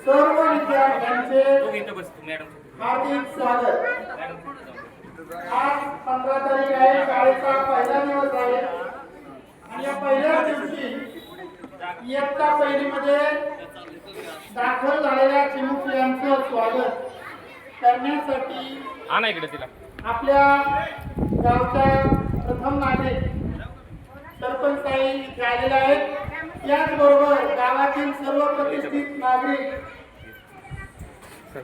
सर्व विद्यार्थ्यांचे हार्दिक स्वागत। आज 15 तारीख आहे, शाळेचा पहिला दिवस आहे आणि या पहिल्या दिवशी इयत्ता पहिलीमध्ये दाखल झालेल्या चिमुकल्यांचं स्वागत करण्यासाठी आपल्या गावच्या प्रथम नागरिक सरपंच ताई आलेले आहेत। त्याचबरोबर गावातील सर्व प्रतिष्ठित नागरिक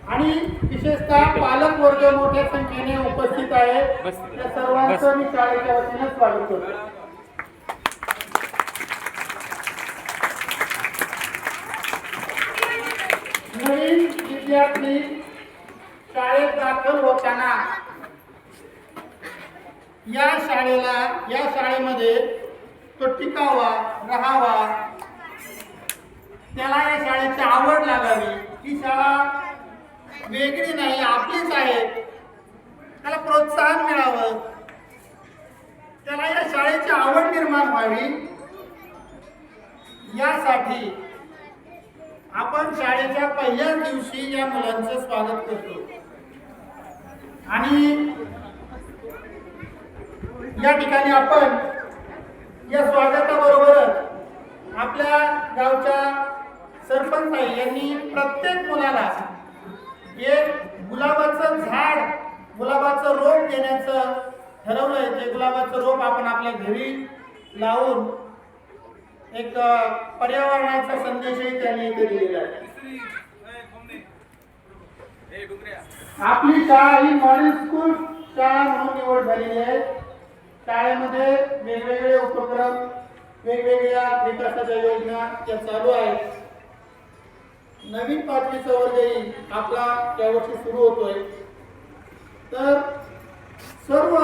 आणि विशेषतः पालक वर्ग मोठ्या संख्येने उपस्थित आहे। त्या सर्वांचं मी शाळेच्या वतीने स्वागत करतो। नवीन विद्यार्थी शाळेत दाखल होताना या शाळेमध्ये तो टिकावा, राहावा, त्याला या शाळेची आवड लागावी। ही शाळा वेगळी नाही, आपलीच आहे, त्याला प्रोत्साहन मिळावं, त्याला या शाळेची आवड निर्माण व्हावी, यासाठी आपण शाळेच्या पहिल्याच दिवशी या मुलांचं स्वागत करतो। आणि या ठिकाणी आपण या स्वागताबरोबरच आपल्या गावच्या सरपंच यांनी प्रत्येक मुलाला एक गुलाबाचं झाड, गुलाबाचं रोप देण्याचं ठरवलंय। ते गुलाबाचं रोप आपण आपल्या घरी लावून एक पर्यावरणाचा संदेशही त्यांनी इथे दिलेला आहे। आपली शाळा ही मॉडेल स्कूल शाळा म्हणून निवड झालेली आहे। शाळेमध्ये वेगवेगळे उपक्रम, वेगवेगळ्या विकासाच्या योजना त्या चालू आहेत। नवीन 5वीचा वर्गही आपला यावर्षी सुरू होतोय। तर सर्व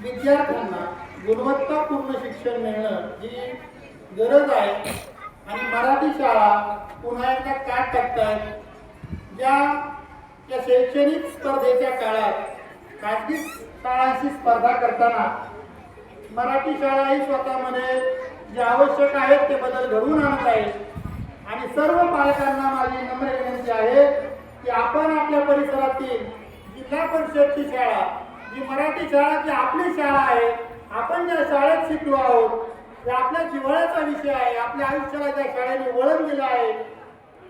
विद्यार्थ्यांना गुणवत्तापूर्ण शिक्षण मिळणं ही गरज आहे आणि मराठी शाळा पुन्हा एकदा काट टाकतात। या शैक्षणिक स्पर्धेच्या काळात खाजगी शाळांशी स्पर्धा करताना मराठी शाळा ही स्वतःमध्ये जे आवश्यक आहेत ते बदल घडवून आणत आहे। आणि सर्व पालकांना माझी नम्र विनंती आहे की आपण आपल्या परिसरातील जिल्हा परिषदची शाळा, जी मराठी शाळा, जी आपली शाळा आहे, आपण ज्या शाळेत शिकलो आहोत, ते आपल्या जिव्हाळ्याचा विषय आहे, आपल्या आयुष्याला ज्या शाळेने वळण दिलं आहे,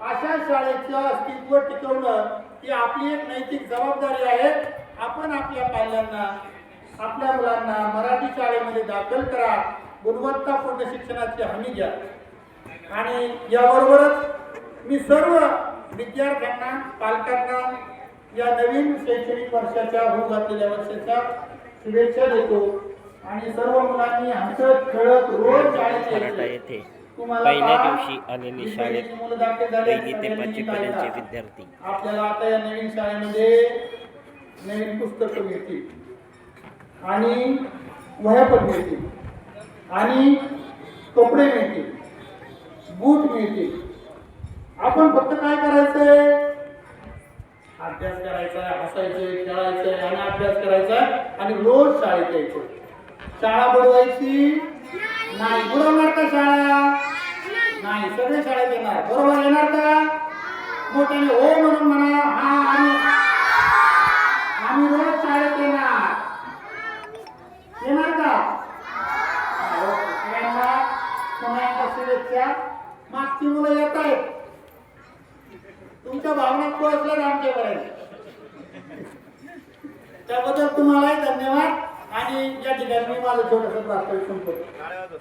अशा शाळेचं अस्तित्व टिकवणं ही आपली एक नैतिक जबाबदारी आहे। आपण आपल्या पाल्यांना, आपल्या मुलांना मराठी शाळेमध्ये दाखल करा, गुणवत्तापूर्ण शिक्षणाची हमी द्या। आणि याबरोबरच मी सर्व विद्यार्थ्यांना, पालकांना या नवीन शैक्षणिक वर्षाच्या होऊ घातलेल्या वर्षाच्या शुभेच्छा देतो। आणि सर्व मुलांनी हसत खेळत रोज शाळेत येथे पहिल्या दिवशी आलेले शाळेत पहिली ते 5वी पर्यंतचे विद्यार्थी आपल्याला आता या नवीन शाळेमध्ये नवीन पुस्तकं मिळतील आणि वह्या पण मिळतील आणि कपडे मिळतील, बूट मिळतील। आपण फक्त काय करायचंय? अभ्यास करायचा, हसायचे, खेळायचे आणि अभ्यास करायचा आणि रोज शाळेत यायचं। शाळा बुडवायची नाही। बुडवणार का शाळा? नाही। सगळे शाळेत येणार, बरोबर येणार का? मोठ्याने हो म्हणून म्हणा। हा, आम्ही रोज शाळेत येणार, येणार का? शुभेच्छा। मागची मुलं येत आहेत, तुमच्या भावना पोहोचल्या आमच्यापर्यंत, त्याबद्दल तुम्हालाही धन्यवाद। आणि या ठिकाणी मी माझं छोटंसं प्रास्ताविक संपवतो।